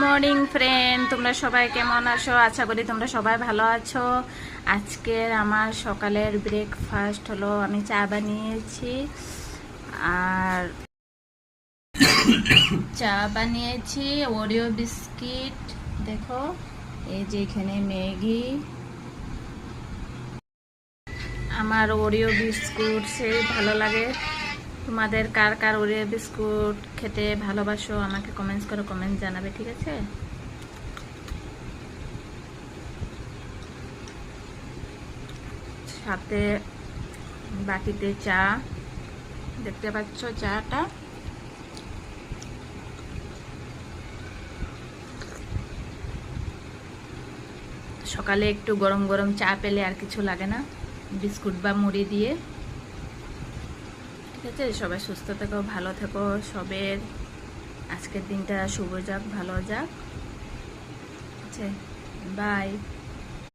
Morning friend, তোমরা সবাই কেমন আছো? আশা করি তোমরা সবাই ভালো আছো। আজকের আমার সকালের ব্রেকফাস্ট হলো আমি চা বানিয়েছি আর চা বানিয়েছি, ওরিও বিস্কিট, দেখো এই যে এখানে ম্যাগি। আমার ওরিও বিস্কুট সেই ভালো লাগে। তোমাদের কার কার ওরিও বিস্কুট খেতে ভালোবাসো আমাকে কমেন্টস করে কমেন্ট জানাবে, ঠিক আছে? সাথে বাটিতে চা, দেখতে পাচ্ছ চাটা। সকালে একটু গরম গরম চা পেলে আর কিছু লাগে না, বিস্কুট বা মুড়ি দিয়ে। ঠিক আছে, সবাই সুস্থ থেকো, ভালো থেকো, সবের আজকের দিনটা শুভ যাক, ভালো যাক। ঠিক আছে, বাই।